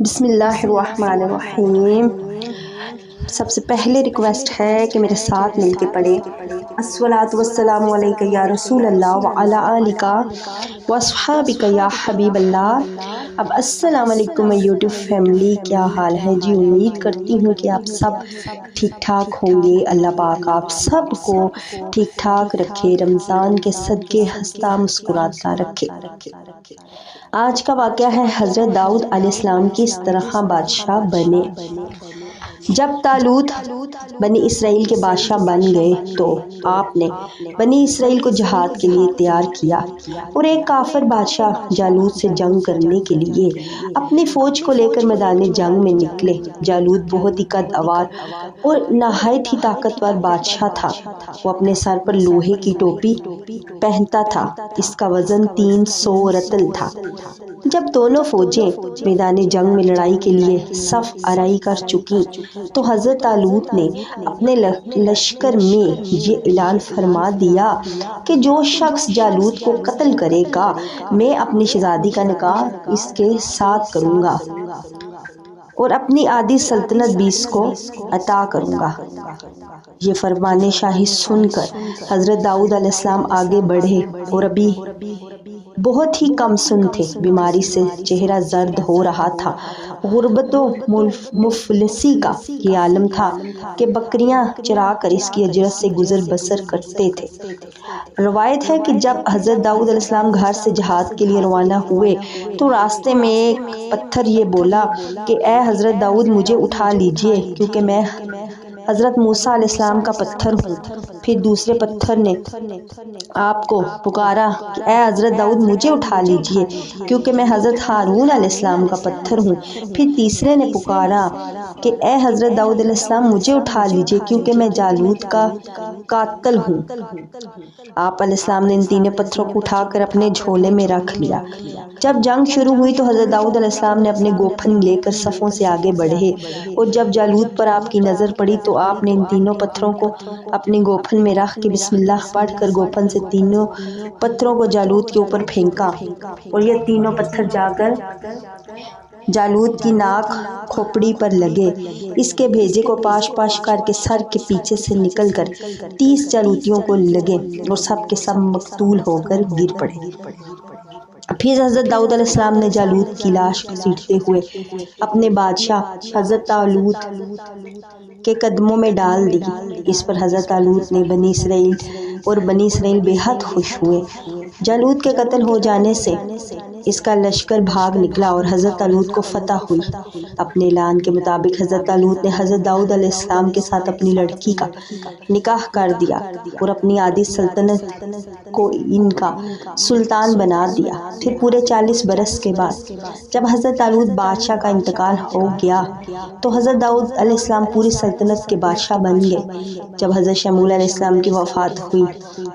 بسم اللہ الرحمن الرحیم۔ سب سے پہلے ریکویسٹ ہے کہ میرے ساتھ مل کے پڑھیں الصلاۃ والسلام علیک یا رسول اللہ وعلی آلک واصحابک یا حبیب اللہ۔ اب السلام علیکم یوٹیوب فیملی، کیا حال ہے جی؟ امید کرتی ہوں کہ آپ سب ٹھیک ٹھاک ہوں گے۔ اللہ پاک آپ سب کو ٹھیک ٹھاک رکھے، رمضان کے صدقے ہنستا مسکراتا رکھے۔ آج کا واقعہ ہے حضرت داؤد علیہ السلام کس طرح بادشاہ بنے۔ جب طالوت بنی اسرائیل کے بادشاہ بن گئے تو آپ نے بنی اسرائیل کو جہاد کے لیے تیار کیا اور ایک کافر بادشاہ جالوت سے جنگ کرنے کے لیے اپنی فوج کو لے کر میدان جنگ میں نکلے۔ جالوت بہت ہی قد آور اور نہایت ہی طاقتور بادشاہ تھا۔ وہ اپنے سر پر لوہے کی ٹوپی پہنتا تھا، اس کا وزن 300 رطل تھا۔ جب دونوں فوجیں میدان جنگ میں لڑائی کے لیے صف آرائی کر چکیں تو حضرت طالوت نے اپنے لشکر میں یہ اعلان فرما دیا کہ جو شخص جالوت کو قتل کرے گا میں اپنی شہزادی کا نکاح اس کے ساتھ کروں گا اور اپنی آدھی سلطنت بھی اس کو عطا کروں گا۔ یہ فرمان شاہی سن کر حضرت داؤد علیہ السلام آگے بڑھے اور ابھی بہت ہی کم سن تھے، بیماری سے چہرہ زرد ہو رہا تھا۔ غربت و مفلسی کا یہ عالم تھا کہ بکریاں چرا کر اس کی اجرت سے گزر بسر کرتے تھے۔ روایت ہے کہ جب حضرت داؤد علیہ السلام گھر سے جہاد کے لیے روانہ ہوئے تو راستے میں ایک پتھر یہ بولا کہ اے حضرت داؤد مجھے اٹھا لیجئے کیونکہ میں حضرت موسیٰ علیہ السلام کا پتھر ہوں۔ پھر دوسرے پتھر نے آپ کو پکارا کہ اے حضرت داؤد مجھے اٹھا لیجئے کیونکہ میں حضرت ہارون علیہ السلام کا پتھر ہوں۔ پھر تیسرے نے پکارا کہ اے حضرت داؤد علیہ السلام مجھے اٹھا لیجئے کیونکہ میں جالوت کا قاتل ہوں۔ آپ علیہ السلام نے ان تینوں پتھروں کو اٹھا کر اپنے جھولے میں رکھ لیا۔ جب جنگ شروع ہوئی تو حضرت داؤد علیہ السلام نے اپنے گوپن لے کر صفوں سے آگے بڑھے اور جب جالوت پر آپ کی نظر پڑی تو آپ نے ان تینوں پتھروں کو اپنے گوپن میں رکھ کے بسم اللہ پڑھ کر گوپن سے تینوں پتھروں کو جالوت کے اوپر پھینکا اور یہ تینوں پتھر جا کر جالوت کی ناک کھوپڑی پر لگے۔ اس کے بھیجے کو پاش پاش کر کے سر کے پیچھے سے نکل کر 30 جالوتیوں کو لگے اور سب کے سب مقتول ہو کر گر پڑے۔ پھر حضرت داؤد علیہ السلام نے جالوت کی لاش گھسیٹتے ہوئے اپنے بادشاہ حضرت طالوت کے قدموں میں ڈال دی۔ اس پر حضرت طالوت نے بنی اسرائیل بے حد خوش ہوئے۔ جالوت کے قتل ہو جانے سے اس کا لشکر بھاگ نکلا اور حضرت طالوت کو فتح ہوئی۔ اپنے اعلان کے مطابق حضرت طالوت نے حضرت داؤد علیہ السلام کے ساتھ اپنی لڑکی کا نکاح کر دیا اور اپنی آدھی سلطنت کو ان کا سلطان بنا دیا۔ پھر پورے 40 برس کے بعد جب حضرت طالوت بادشاہ کا انتقال ہو گیا تو حضرت داؤد علیہ السلام پوری سلطنت کے بادشاہ بن گئے۔ جب حضرت شمویل علیہ السلام کی وفات ہوئی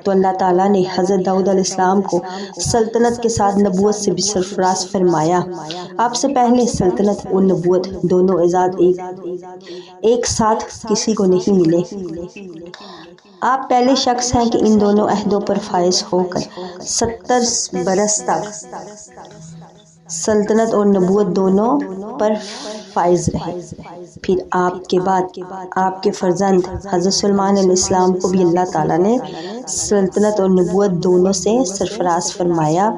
تو اللہ تعالیٰ نے حضرت داؤد علیہ السلام کو سلطنت کے ساتھ نبوت سے بھی سرفراز فرمایا۔ آپ سے پہلے سلطنت اور نبوت دونوں اعزاز ایک ساتھ کسی کو نہیں ملے۔ آپ پہلے شخص ہیں کہ ان دونوں عہدوں پر فائز ہو کر 70 برس تک سلطنت اور نبوت دونوں پر فائز رہے۔ پھر آپ کے بعد آپ کے فرزند حضرت سلیمان علیہ السلام کو بھی اللہ تعالیٰ نے سلطنت اور نبوت دونوں سے سرفراز فرمایا۔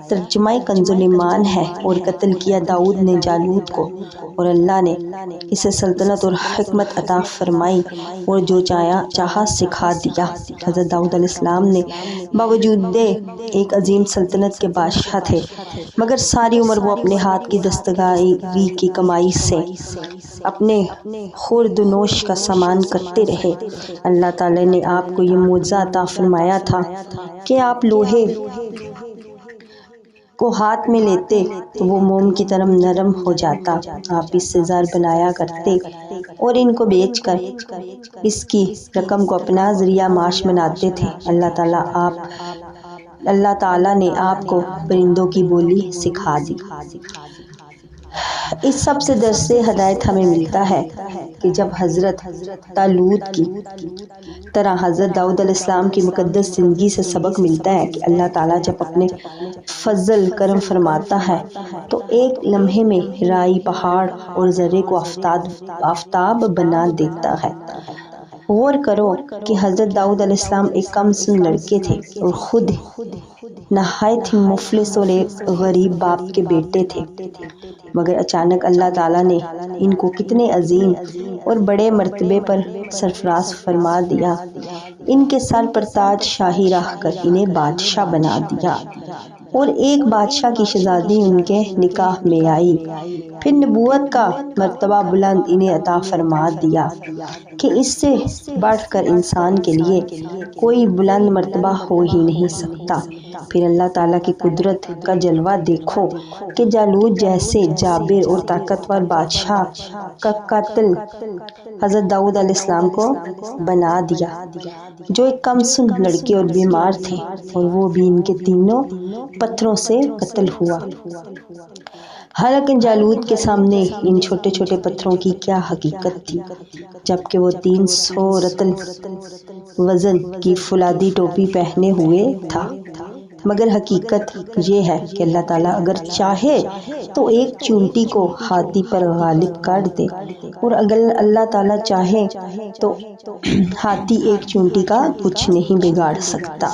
ترجمہ کنز الایمان ہے اور قتل کیا داؤد نے جالوت کو اور اللہ نے اسے سلطنت اور حکمت عطا فرمائی اور جو چاہا سکھا دیا۔ حضرت داؤد علیہ السلام نے باوجود ایک عظیم سلطنت کے بادشاہ تھے مگر ساری عمر وہ اپنے ہاتھ کی دستکاری کی کمائی سے اپنے خورد و نوش کا سامان کرتے رہے۔ اللہ تعالیٰ نے آپ کو یہ معجزہ عطا فرمایا تھا کہ آپ لوہے کو ہاتھ میں لیتے تو وہ موم کی طرح نرم ہو جاتا۔ آپ اس سے زر بنایا کرتے اور ان کو بیچ کر اس کی رقم کو اپنا ذریعہ معاش بناتے تھے۔ اللہ تعالیٰ نے آپ کو پرندوں کی بولی سکھا دی۔ اس سب سے درس ہدایت ہمیں ملتا ہے کہ جب حضرت طالوت کی طرح حضرت داؤد علیہ السلام کی مقدس زندگی سے سبق ملتا ہے کہ اللہ تعالیٰ جب اپنے فضل کرم فرماتا ہے تو ایک لمحے میں رائی پہاڑ اور ذرے کو آفتاب بنا دیتا ہے۔ غور کرو کہ حضرت داؤد علیہ السلام ایک کم سن لڑکے تھے اور خود نہایت ہی مفلس اور ایک غریب باپ کے بیٹے تھے، مگر اچانک اللہ تعالیٰ نے ان کو کتنے عظیم اور بڑے مرتبے پر سرفراز فرما دیا، ان کے سر پر تاج شاہی رکھ کر انہیں بادشاہ بنا دیا، اور ایک بادشاہ کی شہزادی ان کے نکاح میں آئی، پھر نبوت کا مرتبہ بلند انہیں عطا فرما دیا کہ اس سے بڑھ کر انسان کے لیے کوئی بلند مرتبہ ہو ہی نہیں سکتا۔ پھر اللہ تعالیٰ کی قدرت کا جلوہ دیکھو کہ جالوت جیسے جابر اور طاقتور بادشاہ کا قاتل حضرت داؤد علیہ السلام کو بنا دیا، جو ایک کم سن لڑکے اور بیمار تھے، اور وہ بھی ان کے تینوں پتھروں سے قتل ہوا۔ حالانکہ جالوت کے سامنے ان چھوٹے چھوٹے پتھروں کی کیا حقیقت تھی، جبکہ وہ 300 رطل وزن کی فولادی ٹوپی پہنے ہوئے تھا، مگر حقیقت یہ ہے کہ اللہ تعالیٰ اگر چاہے تو ایک چونٹی کو ہاتھی پر غالب کر دے، اور اگر اللہ تعالیٰ چاہے تو ہاتھی ایک چونٹی کا کچھ نہیں بگاڑ سکتا۔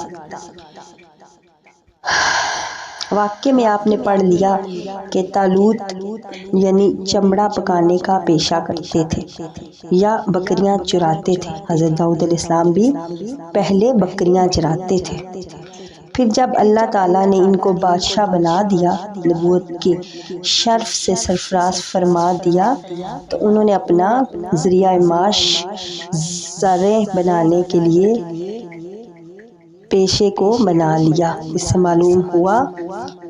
واقعے میں آپ نے پڑھ لیا کہ طالوت یعنی چمڑا پکانے کا پیشہ کرتے تھے یا بکریاں چراتے تھے۔ حضرت داؤد علیہ السلام بھی پہلے بکریاں چراتے تھے، پھر جب اللہ تعالیٰ نے ان کو بادشاہ بنا دیا، نبوت کے شرف سے سرفراز فرما دیا، تو انہوں نے اپنا ذریعہ معاش زرع بنانے کے لیے پیشے کو بنا لیا۔ اس سے معلوم ہوا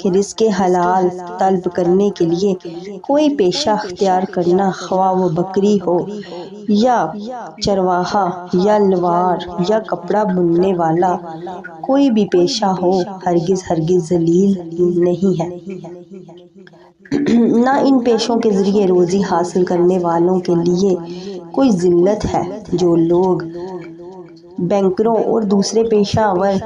کہ رزق حلال طلب کرنے کے لیے کوئی پیشہ اختیار کرنا، خواہ وہ بکری ہو یا چرواہا یا لوار یا کپڑا بننے والا، کوئی بھی پیشہ ہو، ہرگز ہرگز ذلیل نہیں ہے۔ نہ ان پیشوں کے ذریعے روزی حاصل کرنے والوں کے لیے کوئی ذلت ہے۔ جو لوگ بینکروں اور دوسرے پیشہ ور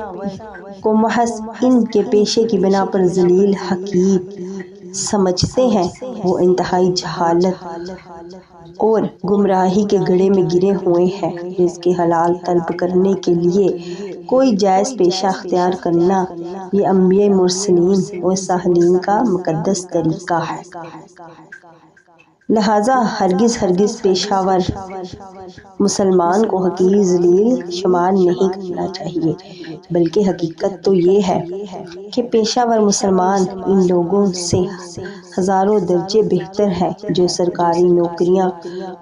کو محض ان کے پیشے کی بنا پر ذلیل حقیر سمجھتے ہیں، وہ انتہائی جہالت اور گمراہی کے گڑھے میں گرے ہوئے ہیں۔ رزق حلال طلب کرنے کے لیے کوئی جائز پیشہ اختیار کرنا، یہ انبیاء، مرسلین اور صالحین کا مقدس طریقہ ہے۔ لہٰذا ہرگز ہرگز پیشہ ور مسلمان کو حقیر ذلیل شمار نہیں کرنا چاہیے، بلکہ حقیقت تو یہ ہے کہ پیشہ ور مسلمان ان لوگوں سے ہزاروں درجے بہتر ہے جو سرکاری نوکریاں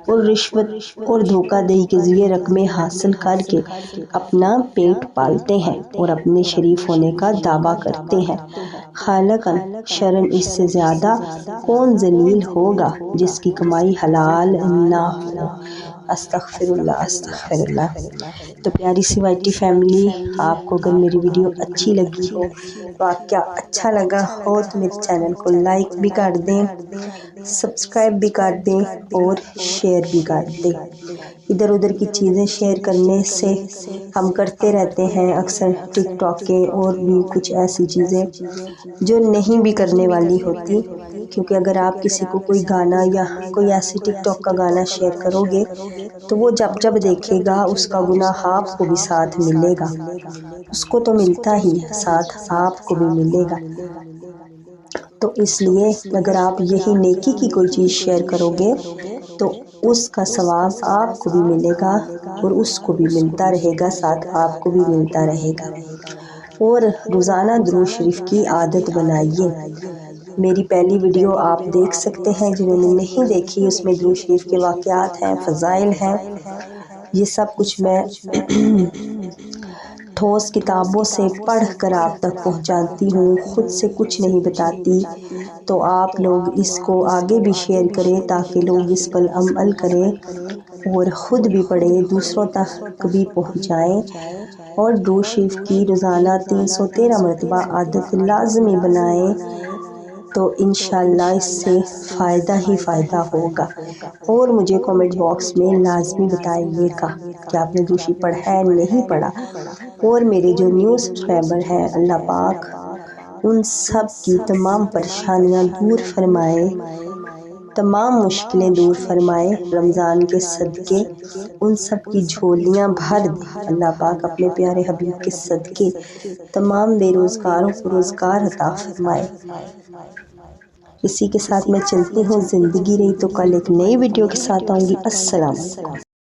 اور رشوت اور دھوکہ دہی کے ذریعے رقمیں حاصل کر کے اپنا پیٹ پالتے ہیں اور اپنے شریف ہونے کا دعویٰ کرتے ہیں۔ خالقاً شرعاً اس سے زیادہ کون ذلیل ہوگا جس کی کمائی حلال نہ ہو۔ استغفر اللہ، استغفر اللہ۔ تو پیاری سی وائی ٹی فیملی، آپ کو اگر میری ویڈیو اچھی لگی ہو، واقعہ اچھا لگا ہو تو میرے چینل کو لائک بھی کر دیں، سبسکرائب بھی کر دیں اور شیئر بھی کر دیں۔ ادھر ادھر کی چیزیں شیئر کرنے سے ہم کرتے رہتے ہیں اکثر ٹک ٹاک کے اور بھی کچھ ایسی چیزیں جو نہیں بھی کرنے والی ہوتی، کیونکہ اگر آپ کسی کو کوئی گانا یا کوئی ایسی ٹک ٹاک کا گانا شیئر کرو گے تو وہ جب جب دیکھے گا اس کا گناہ آپ کو بھی ساتھ ملے گا، اس کو تو ملتا ہی ہے، ساتھ آپ کو بھی ملے گا۔ تو اس لیے اگر آپ یہی نیکی کی کوئی چیز شیئر کرو گے تو اس کا ثواب آپ کو بھی ملے گا اور اس کو بھی ملتا رہے گا، ساتھ آپ کو بھی ملتا رہے گا۔ اور روزانہ درود شریف کی عادت بنائیے۔ میری پہلی ویڈیو آپ دیکھ سکتے ہیں، جنہوں نے نہیں دیکھی اس میں درود شریف کے واقعات ہیں، فضائل ہیں، یہ سب کچھ میں ٹھوس کتابوں سے پڑھ کر آپ تک پہنچاتی ہوں، خود سے کچھ نہیں بتاتی۔ تو آپ لوگ اس کو آگے بھی شیئر کریں تاکہ لوگ اس پر عمل کریں اور خود بھی پڑھیں، دوسروں تک بھی پہنچائیں، اور درود شریف کی روزانہ 313 مرتبہ عادت لازمی بنائیں تو انشاءاللہ اس سے فائدہ ہی فائدہ ہوگا۔ اور مجھے کومنٹ باکس میں لازمی بتائیے گا کہ آپ نے دوشی پڑھا ہے نہیں پڑھا۔ اور میرے جو نیو سبسکرائبر ہیں اللہ پاک ان سب کی تمام پریشانیاں دور فرمائے، تمام مشکلیں دور فرمائے، رمضان کے صدقے ان سب کی جھولیاں بھر دے اللہ پاک اپنے پیارے حبیب کے صدقے، تمام بے روزگاروں کو روزگار عطا فرمائے۔ اسی کے ساتھ میں چلتی ہوں، زندگی رہی تو کل ایک نئی ویڈیو کے ساتھ آؤں گی۔ السلام علیکم۔